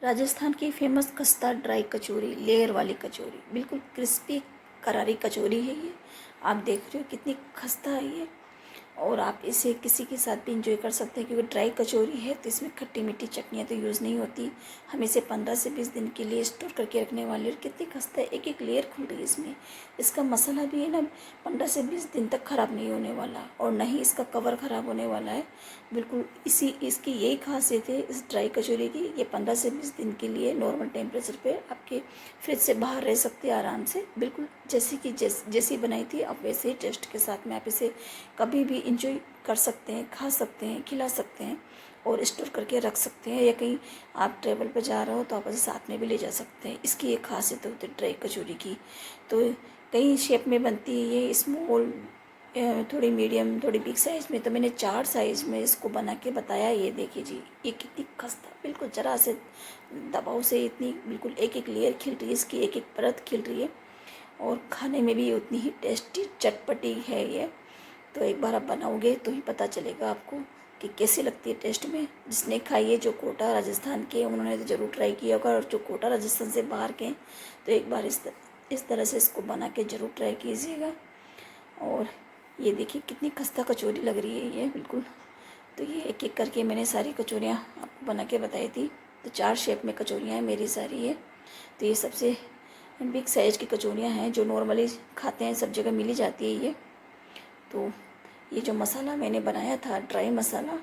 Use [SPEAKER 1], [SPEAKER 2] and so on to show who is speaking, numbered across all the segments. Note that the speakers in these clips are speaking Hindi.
[SPEAKER 1] राजस्थान की फेमस खस्ता ड्राई कचौरी, लेयर वाली कचौरी, बिल्कुल क्रिस्पी करारी कचौरी है ये। आप देख रहे हो कितनी खस्ता है ये। और आप इसे किसी के साथ भी इंजॉय कर सकते हैं, क्योंकि ड्राई कचौरी है तो इसमें खट्टी मीठी चटनियाँ तो यूज़ नहीं होती। हम इसे 15 से 20 दिन के लिए स्टोर करके रखने वाले। और कितनी खस्ता है, एक एक लेयर खुल रही है इसमें। इसका मसाला भी है ना, 15 से 20 दिन तक ख़राब नहीं होने वाला, और ना ही इसका कवर ख़राब होने वाला है। बिल्कुल इसकी यही खासियत है इस ड्राई कचौरी की। ये 15 से 20 दिन के लिए नॉर्मल टेम्परेचर पे आपके फ्रिज से बाहर रह सकते हैं आराम से। बिल्कुल जैसी बनाई थी आप वैसे ही टेस्ट के साथ में आप इसे कभी भी इंजॉय कर सकते हैं, खा सकते हैं, खिला सकते हैं और स्टोर करके रख सकते हैं। या कहीं आप ट्रैवल पर जा रहे हो तो आप इसे साथ में भी ले जा सकते हैं। इसकी एक खासियत होती है ड्राई कचौरी की। तो कई शेप में बनती है ये, स्मॉल, थोड़ी मीडियम, थोड़ी बिग साइज़ में। तो मैंने 4 साइज़ में इसको बना के बताया। ये देखिए जी, ये कितनी खस्ता, बिल्कुल ज़रा से दबाव से इतनी बिल्कुल एक एक लेयर खिल रही है, इसकी एक एक परत खिल रही है। और खाने में भी उतनी ही टेस्टी चटपटी है ये। तो एक बार आप बनाओगे तो ही पता चलेगा आपको कि कैसी लगती है टेस्ट में। जिसने खाई है, जो कोटा राजस्थान के, उन्होंने तो ज़रूर ट्राई किया होगा। और जो कोटा राजस्थान से बाहर के हैं तो एक बार इस तरह से इसको बना के ज़रूर ट्राई कीजिएगा। और ये देखिए कितनी खस्ता कचौरी लग रही है ये, बिल्कुल। तो ये एक एक करके मैंने सारी कचौरियाँ आपको बना के बताई थी। तो 4 शेप में कचौरियाँ हैं मेरी सारी ये। तो ये सबसे बिग साइज़ की कचौरियाँ हैं, जो नॉर्मली खाते हैं, सब जगह मिल ही जाती है ये। तो ये जो मसाला मैंने बनाया था, ड्राई मसाला,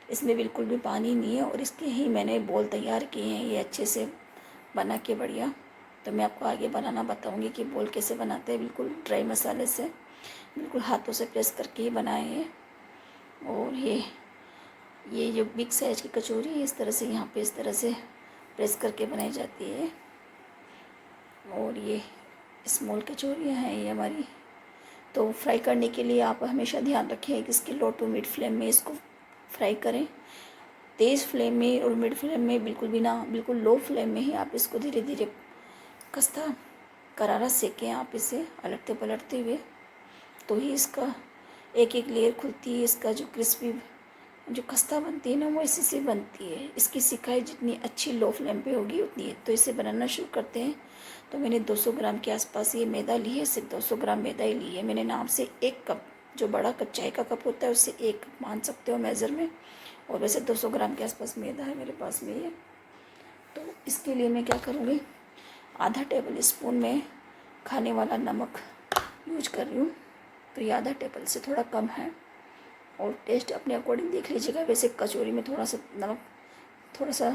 [SPEAKER 1] इसमें बिल्कुल भी पानी नहीं है। और इसके ही मैंने बॉल तैयार किए हैं ये अच्छे से बना के, बढ़िया। तो मैं आपको आगे बनाना बताऊंगी कि बॉल कैसे बनाते हैं, बिल्कुल ड्राई मसाले से, बिल्कुल हाथों से प्रेस करके ही बनाए हैं। और ये जो बिग साइज़ की कचौरी है, इस तरह से यहाँ पे इस तरह से प्रेस करके बनाई जाती है। और ये स्मॉल कचौरियाँ हैं ये हमारी। तो फ्राई करने के लिए आप हमेशा ध्यान रखें कि इसकी लो टू मिड फ्लेम में इसको फ्राई करें। तेज़ फ्लेम में और मिड फ्लेम में बिल्कुल भी ना, बिल्कुल लो फ्लेम में ही आप इसको धीरे धीरे खस्ता करारा सेकें आप इसे अलटते पलटते हुए। तो ही इसका एक एक लेयर खुलती है। इसका जो क्रिस्पी जो खस्ता बनती है ना, वो इसी से बनती है। इसकी सिकाई जितनी अच्छी लो फ्लेम पे होगी उतनी है। तो इसे बनाना शुरू करते हैं। तो मैंने 200 ग्राम के आसपास ये मैदा ली है, सिर्फ 200 ग्राम मैदा ही ली है मैंने। नाम से 1 कप, जो बड़ा कप चाय का कप होता है उससे 1 कप मान सकते हो मेज़र में। और वैसे 200 ग्राम के आसपास मैदा है मेरे पास में ये। तो इसके लिए मैं क्या करूँगी, आधा टेबल स्पून में खाने वाला नमक यूज कर रही हूँ। तो ये आधा टेबल से थोड़ा कम है। और टेस्ट अपने अकॉर्डिंग देख लीजिएगा। वैसे कचौरी में थोड़ा सा नमक थोड़ा सा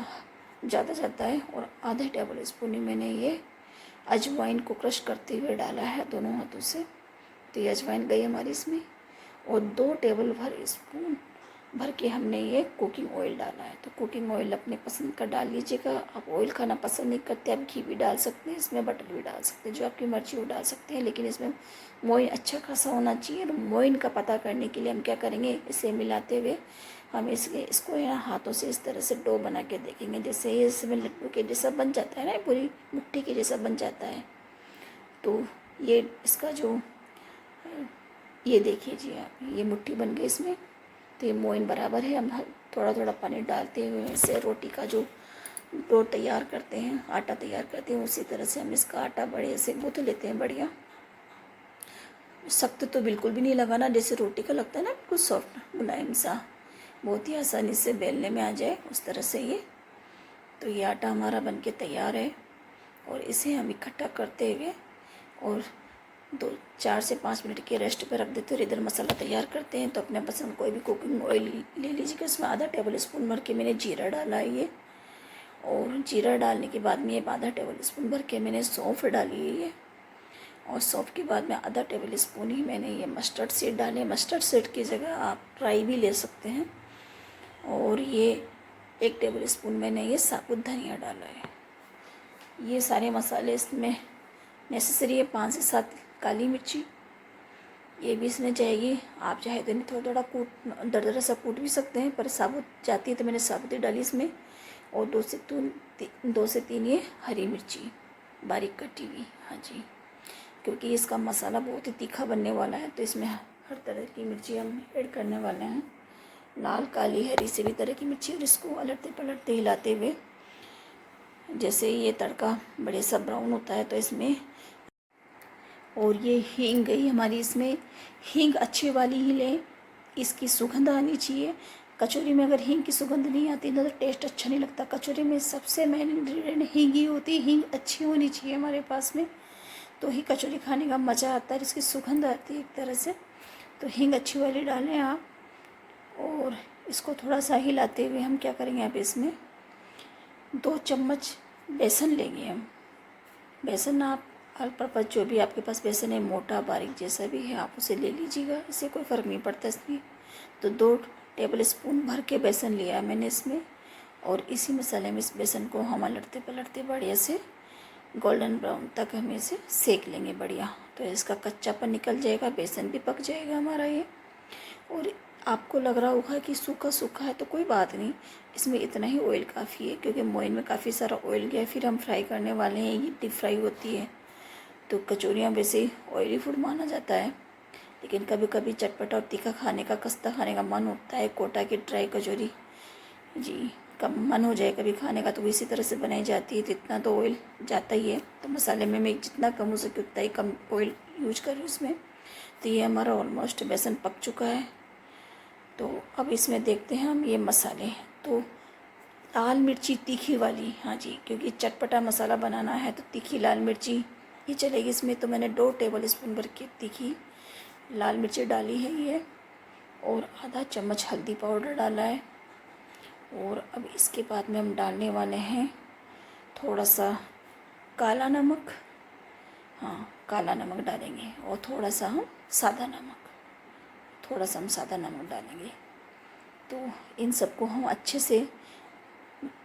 [SPEAKER 1] ज़्यादा जाता है। और आधे टेबल स्पून ही मैंने ये अजवाइन को क्रश करते हुए डाला है दोनों हाथों से। तो ये अजवाइन गई हमारी इसमें। और 2 टेबल भर स्पून भर के हमने ये कुकिंग ऑयल डाला है। तो कुकिंग ऑयल अपने पसंद का डाल लीजिएगा। आप ऑयल खाना पसंद नहीं करते, आप घी भी डाल सकते हैं इसमें, बटर भी डाल सकते हैं, जो आपकी मर्जी वो डाल सकते हैं। लेकिन इसमें मोइन अच्छा खासा होना चाहिए। और मोइन का पता करने के लिए हम क्या करेंगे, इसे मिलाते हुए हम इसको यहाँ हाथों से इस तरह से डो बना के देखेंगे। जैसे ये इसमें लड्डू के जैसा बन जाता है ना, पूरी मुट्ठी के जैसा बन जाता है। तो ये इसका जो ये देखिए जी आप, ये मुट्ठी बन गई इसमें। तो ये मोइन बराबर है। हम थोड़ा थोड़ा पानी डालते हुए इसे रोटी का जो डो तैयार करते हैं, आटा तैयार करते हैं, उसी तरह से हम इसका आटा बढ़िया से गूँथ लेते हैं। बढ़िया सख्त तो बिल्कुल भी नहीं लगाना, जैसे रोटी का लगता है ना, बिल्कुल सॉफ्ट मुलायम सा, बहुत ही आसानी से बेलने में आ जाए उस तरह से ये। तो ये आटा हमारा बनके तैयार है। और इसे हम इकट्ठा करते हुए और 4 से 5 मिनट के रेस्ट पे रख देते हैं। और इधर मसाला तैयार करते हैं। तो अपने पसंद कोई भी कुकिंग ऑयल ले लीजिएगा। इसमें आधा टेबल स्पून भर के मैंने जीरा डाला है ये। और जीरा डालने के बाद में ये आधा टेबल स्पून भर के मैंने सौंफ डाली है ये। और सौंफ के बाद में आधा टेबल स्पून ही मैंने ये मस्टर्ड सीड डाले। मस्टर्ड सीड की जगह आप राई भी ले सकते हैं। और ये 1 टेबल स्पून मैंने ये साबुत धनिया डाला है। ये सारे मसाले इसमें नेसेसरी है। 5 से 7 काली मिर्ची ये भी इसमें जाएगी। आप चाहे तो नहीं थोड़ा थोड़ा दरदरा सा कूट भी सकते हैं, पर साबुत जाती है तो मैंने साबुत ही डाली इसमें। और 2 से 3 ये हरी मिर्ची बारीक कटी हुई, हाँ जी, क्योंकि इसका मसाला बहुत ही तीखा बनने वाला है। तो इसमें हर तरह की मिर्ची हम ऐड करने वाले हैं, लाल काली हरी सभी तरह की मिर्ची। और इसको अलटते पलटते हिलाते हुए जैसे ये तड़का बड़े सा ब्राउन होता है तो इसमें, और ये हींग गई हमारी, इसमें हींग अच्छी वाली ही लें, इसकी सुगंध आनी चाहिए। कचौरी में अगर हींग की सुगंध नहीं आती तो टेस्ट अच्छा नहीं लगता। कचौरी में सबसे मेन इंग्रेडिएंट हींग ही होती है, हींग अच्छी होनी चाहिए हमारे पास में, तो ही कचौरी खाने का मज़ा आता है, इसकी सुगंध आती है एक तरह से। तो हींग अच्छी वाली डालें आप, और इसको थोड़ा सा हिलाते हुए हम क्या करेंगे, अब इसमें 2 चम्मच बेसन लेंगे हम। बेसन आप ऑल पर्पज़ जो भी आपके पास बेसन है, मोटा बारीक जैसा भी है आप उसे ले लीजिएगा, इससे कोई फ़र्क नहीं पड़ता इसमें। तो 2 टेबल स्पून भर के बेसन लिया है मैंने इसमें, और इसी मसाले में इस बेसन को हम अलटते पलटते बढ़िया से गोल्डन ब्राउन तक हम इसे सेक लेंगे बढ़िया। तो इसका कच्चापन निकल जाएगा, बेसन भी पक जाएगा हमारा ये। और आपको लग रहा होगा कि सूखा सूखा है, तो कोई बात नहीं, इसमें इतना ही ऑयल काफ़ी है, क्योंकि मोइन में काफ़ी सारा ऑयल गया, फिर हम फ्राई करने वाले हैं, ये डीप फ्राई होती है। तो कचौरियाँ वैसे ही ऑयली फूड माना जाता है, लेकिन कभी कभी चटपटा और तीखा खाने का, खस्ता खाने का मन होता है। कोटा की ड्राई कचौरी जी कब मन हो जाए कभी खाने का, तो वो इसी तरह से बनाई जाती है। तो इतना तो ऑयल जाता ही है, तो मसाले में मैं जितना कम हो सके उतना ही कम ऑयल यूज करूँ इसमें। तो ये हमारा ऑलमोस्ट बेसन पक चुका है। तो अब इसमें देखते हैं हम ये मसाले। तो लाल मिर्ची तीखी वाली, हाँ जी, क्योंकि चटपटा मसाला बनाना है तो तीखी लाल मिर्ची ही चलेगी इसमें। तो मैंने 2 टेबल स्पून भर के तीखी लाल मिर्ची डाली है ये, और आधा चम्मच हल्दी पाउडर डाला है। और अब इसके बाद में हम डालने वाले हैं थोड़ा सा काला नमक, हाँ काला नमक डालेंगे, और थोड़ा सा हम सादा नमक, थोड़ा सा हम सादा नमक डालेंगे। तो इन सबको हम अच्छे से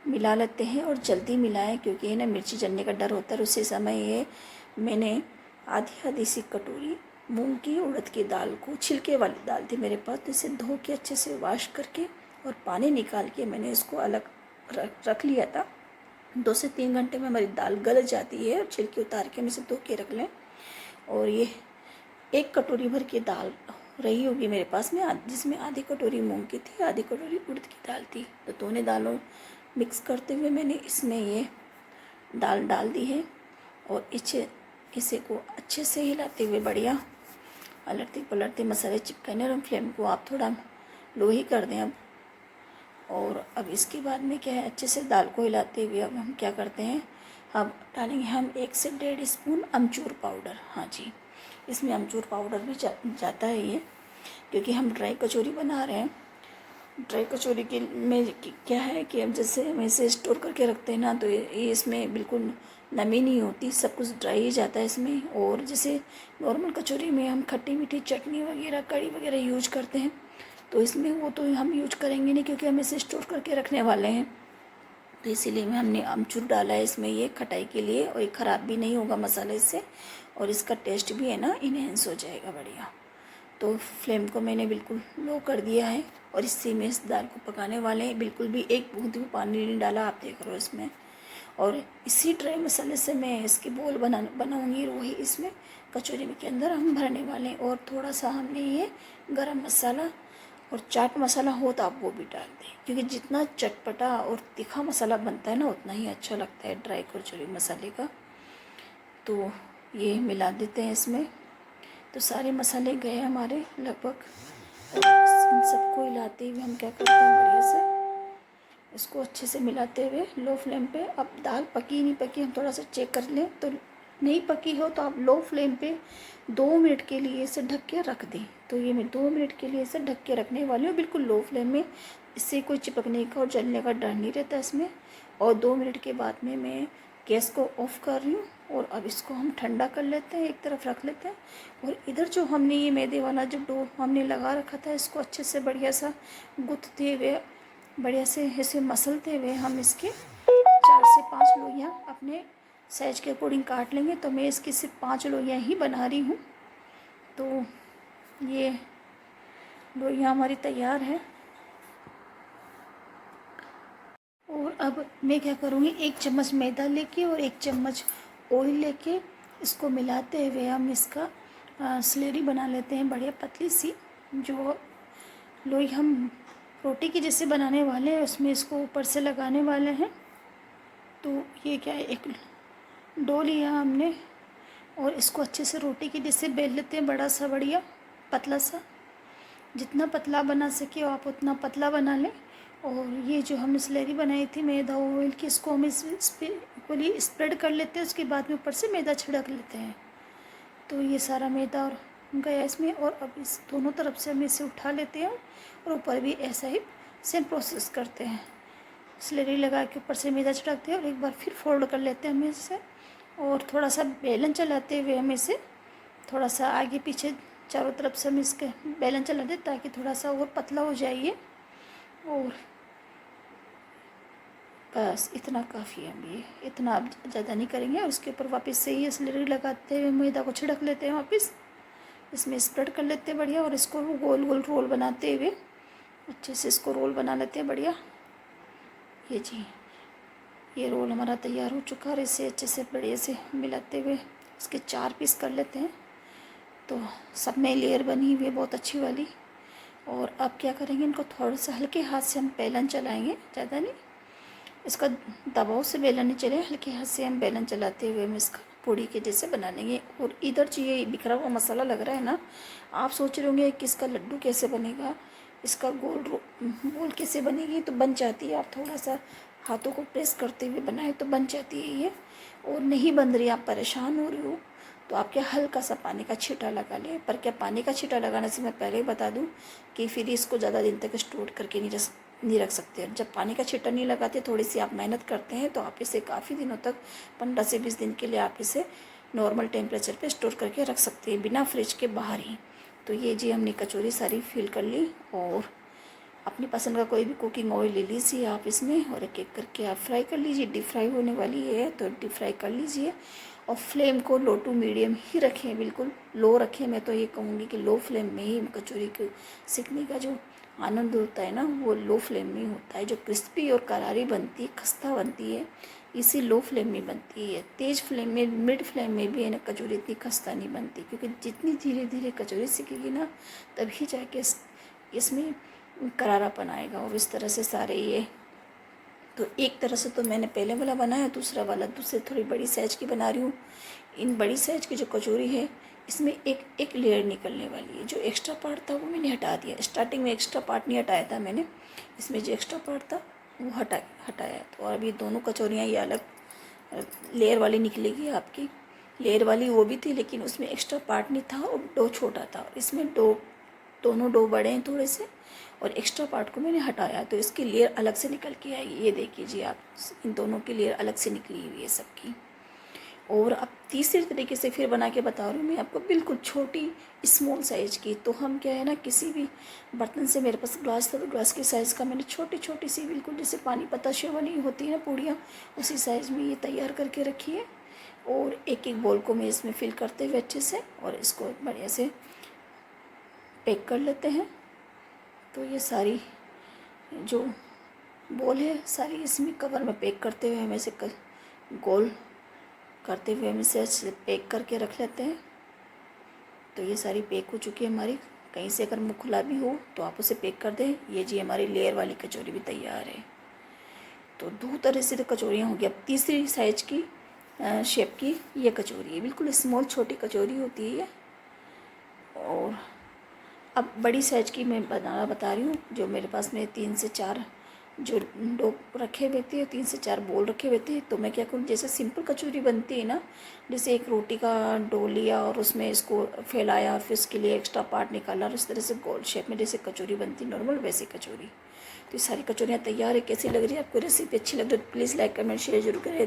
[SPEAKER 1] मिला लेते हैं, और जल्दी मिलाएं क्योंकि है ना मिर्ची जलने का डर होता है। उसी समय ये मैंने आधी सी कटोरी मूंग की उड़द की दाल को, छिलके वाली दाल थी मेरे पास, तो इसे धो के अच्छे से वॉश करके और पानी निकाल के मैंने इसको अलग रख लिया था। 2 से 3 घंटे में हमारी दाल गल जाती है, और छिलके उतार के हम इसे धो के रख लें। और ये 1 कटोरी भर की दाल रही होगी मेरे पास में, जिसमें आधी कटोरी मूंग की थी, आधी कटोरी उड़द की दाल थी। तो दोनों दालों मिक्स करते हुए मैंने इसमें ये दाल डाल दी है, और इसे को अच्छे से हिलाते हुए बढ़िया अलटते पलटते मसाले चिपकाने, और फ्लेम को आप थोड़ा लो ही कर दें अब। और अब इसके बाद में क्या है, अच्छे से दाल को हिलाते हुए अब हम क्या करते हैं, अब डालेंगे हम 1 से 1.5 स्पून अमचूर पाउडर। हाँ जी, इसमें अमचूर पाउडर भी जाता है ये, क्योंकि हम ड्राई कचौरी बना रहे हैं। ड्राई कचौरी के में क्या है कि अब जैसे हम इसे स्टोर करके रखते हैं ना, तो ये इसमें बिल्कुल नमी नहीं होती, सब कुछ ड्राई ही जाता है इसमें। और जैसे नॉर्मल कचौरी में हम खट्टी मीठी चटनी वगैरह, कड़ी वगैरह यूज करते हैं, तो इसमें वो तो हम यूज करेंगे नहीं, क्योंकि हम इसे स्टोर करके रखने वाले हैं। तो इसीलिए हमने अमचूर डाला है इसमें, ये खटाई के लिए, और ये ख़राब भी नहीं होगा मसाले इससे, और इसका टेस्ट भी है ना इन्हेंस हो जाएगा बढ़िया। तो फ्लेम को मैंने बिल्कुल लो कर दिया है, और इसी में इस दाल को पकाने वाले हैं। बिल्कुल भी एक बूंद भी पानी नहीं डाला, आप देख रहे हो इसमें। और इसी ड्राई मसाले से मैं इसकी बोल बनाऊंगी, वही इसमें कचौरी के अंदर हम भरने वाले हैं। और थोड़ा सा हमने ये गरम मसाला और चाट मसाला हो तो आप वो भी डाल दें, क्योंकि जितना चटपटा और तीखा मसाला बनता है ना, उतना ही अच्छा लगता है ड्राई कचौरी मसाले का। तो ये मिला देते हैं इसमें। तो सारे मसाले गए हमारे लगभग, इन सबको हिलाते हुए हम क्या करते हैं, बढ़िया से इसको अच्छे से मिलाते हुए लो फ्लेम पे। अब दाल पकी नहीं पकी हम थोड़ा सा चेक कर लें, तो नहीं पकी हो तो आप लो फ्लेम पे 2 मिनट के लिए इसे ढक के रख दें। तो ये मैं 2 मिनट के लिए इसे ढक के रखने वाली हूँ, बिल्कुल लो फ्लेम में। इससे कोई चिपकने का और जलने का डर नहीं रहता इसमें। और 2 मिनट के बाद में मैं गैस को ऑफ़ कर रही हूँ, और अब इसको हम ठंडा कर लेते हैं, एक तरफ रख लेते हैं। और इधर जो हमने ये मैदे वाला जो डो हमने लगा रखा था, इसको अच्छे से बढ़िया सा गुथते हुए, बढ़िया से ऐसे मसलते हुए हम इसके 4 से 5 लोइयाँ अपने साइज के अकॉर्डिंग काट लेंगे। तो मैं इसकी सिर्फ 5 लोइयाँ ही बना रही हूँ। तो ये लोइयाँ हमारी तैयार है। और अब मैं क्या करूँगी, 1 चम्मच मैदा लेके और 1 चम्मच ऑयल लेके इसको मिलाते हुए हम इसका स्लेरी बना लेते हैं, बढ़िया पतली सी। जो लोई हम रोटी की जैसे बनाने वाले हैं, उसमें इसको ऊपर से लगाने वाले हैं। तो ये क्या है, एक डो लिया हमने और इसको अच्छे से रोटी की जैसे बेल लेते हैं, बड़ा सा बढ़िया पतला सा। जितना पतला बना सके आप उतना पतला बना लें। और ये जो हमने स्लरी बनाई थी मैदा ऑयल की, इसको हम इस पर इक्वली स्प्रेड कर लेते हैं। उसके बाद में ऊपर से मैदा छिड़क लेते हैं। तो ये सारा मैदा और गया इसमें। और अब इस दोनों तरफ से हम इसे उठा लेते हैं और ऊपर भी ऐसा ही सेम प्रोसेस करते हैं। स्लरी लगा के ऊपर से मैदा छिड़कते हैं और एक बार फिर फोल्ड कर लेते हैं हम इसे। और थोड़ा सा बेलन चलाते हुए हम इसे थोड़ा सा आगे पीछे चारों तरफ से हम इसके बेलन चला दें ताकि थोड़ा सा और पतला हो जाए ये। और बस इतना काफ़ी है। हम ये इतना अब ज़्यादा नहीं करेंगे। और उसके ऊपर वापस से ये स्लरी लगाते हुए मैदा को छिड़क लेते हैं, वापस इसमें स्प्रेड कर लेते हैं बढ़िया। और इसको गोल गोल रोल बनाते हुए अच्छे से इसको रोल बना लेते हैं बढ़िया। ये जी, ये रोल हमारा तैयार हो चुका है। और इसे अच्छे से बढ़िया से मिलाते हुए इसके 4 पीस कर लेते हैं। तो सब में लेयर बनी हुई है बहुत अच्छी वाली। और अब क्या करेंगे, इनको थोड़ा सा हल्के हाथ से हम बेलन चलाएंगे, ज़्यादा नहीं। इसका दबाव से बेलन नहीं चले, हल्के हाथ से हम बेलन चलाते हुए हम इसका पूड़ी के जैसे बना लेंगे। और इधर जो ये बिखरा हुआ मसाला लग रहा है ना, आप सोच रहे होंगे कि इसका लड्डू कैसे बनेगा, इसका गोल कैसे बनेगी। तो बन जाती है। आप थोड़ा सा हाथों को प्रेस करते हुए बनाए तो बन जाती है ये। और नहीं बन रही, आप परेशान हो रही हो, तो आप क्या हल्का सा पानी का छींटा लगा लें। पर क्या पानी का छींटा लगाने से मैं पहले ही बता दूं कि फिर इसको ज़्यादा दिन तक स्टोर करके नहीं रख सकते। जब पानी का छींटा नहीं लगाते, थोड़ी सी आप मेहनत करते हैं, तो आप इसे काफ़ी दिनों तक 15 से 20 दिन के लिए आप इसे नॉर्मल टेम्परेचर पे स्टोर करके रख सकते हैं, बिना फ्रिज के बाहर ही। तो ये जी हमने कचौरी सारी फिल कर ली। और अपनी पसंद का कोई भी कुकिंग ऑयल ले लीजिए आप इसमें, और एक एक करके आप फ्राई कर लीजिए। डीप फ्राई होने वाली है तो डीप फ्राई कर लीजिए। और फ्लेम को लो टू मीडियम ही रखें, बिल्कुल लो रखें। मैं तो ये कहूँगी कि लो फ्लेम में ही कचौरी को सीखने का जो आनंद होता है ना, वो लो फ्लेम में ही होता है। जो क्रिस्पी और करारी बनती है, खस्ता बनती है, इसी लो फ्लेम में बनती है। तेज़ फ्लेम में, मिड फ्लेम में भी है ना, कचौरी इतनी खस्ता नहीं बनती। क्योंकि जितनी धीरे धीरे कचौरी सीखेगी ना, तभी जाके इसमें करारापन आएगा। और इस तरह से सारे ये, तो एक तरह से तो मैंने पहले वाला बनाया, दूसरा वाला दूसरे थोड़ी बड़ी साइज की बना रही हूँ। इन बड़ी साइज की जो कचौरी है, इसमें एक लेयर निकलने वाली है। जो एक्स्ट्रा पार्ट था वो मैंने हटा दिया। स्टार्टिंग में एक्स्ट्रा पार्ट नहीं हटाया था मैंने, इसमें जो एक्स्ट्रा पार्ट था वो हटाया। तो और अभी दोनों कचौरियाँ ये अलग लेयर वाली निकलेगी आपकी। लेयर वाली वो भी थी, लेकिन उसमें एक्स्ट्रा पार्ट नहीं था और डो छोटा था। इसमें दोनों डो बड़े हैं थोड़े से, और एक्स्ट्रा पार्ट को मैंने हटाया, तो इसकी लेयर अलग से निकल के आएगी। ये देखिए जी आप, इन दोनों की लेयर अलग से निकली हुई है सबकी। और अब तीसरे तरीके से फिर बना के बता रही हूँ मैं आपको, बिल्कुल छोटी स्मॉल साइज़ की। तो हम क्या है ना, किसी भी बर्तन से, मेरे पास ग्लास था तो ग्लास की साइज़ का मैंने छोटी छोटी सी, बिल्कुल जैसे पानी पताशे वाली होती है ना पूड़ियाँ, उसी साइज़ में ये तैयार करके रखी है। और एक एक बॉल को मैं इसमें फिल करते हुए अच्छे से, और इसको बढ़िया से पैक कर लेते हैं। तो ये सारी जो बॉल है सारी इसमें कवर में पैक करते हुए हम इसे गोल करते हुए हम इसे अच्छे से पैक करके रख लेते हैं। तो ये सारी पैक हो चुकी है हमारी। कहीं से अगर मुँह खुला भी हो तो आप उसे पैक कर दें। ये जी हमारी लेयर वाली कचौरी भी तैयार है। तो 2 तरह से तो कचौरियाँ होंगी। अब तीसरी साइज की शेप की ये कचौरी है, बिल्कुल स्मॉल छोटी कचौरी होती है। और अब बड़ी साइज की मैं बता रही हूँ। जो मेरे पास में 3 से 4 जो डो रखे हुए थे, 3 से 4 बोल रखे हुए थे। तो मैं क्या करूँ, जैसे सिंपल कचौरी बनती है ना, जैसे एक रोटी का डो लिया और उसमें इसको फैलाया, फिर इसके लिए एक्स्ट्रा पार्ट निकाला, और इस तरह से गोल शेप में जैसे कचौरी बनती नॉर्मल, वैसी कचौरी। तो ये सारी कचौरियाँ तैयार है। कैसी लग रही है आपको रेसिपी? अच्छी लग रही है तो प्लीज़ लाइक कमेंट शेयर जरूर करें।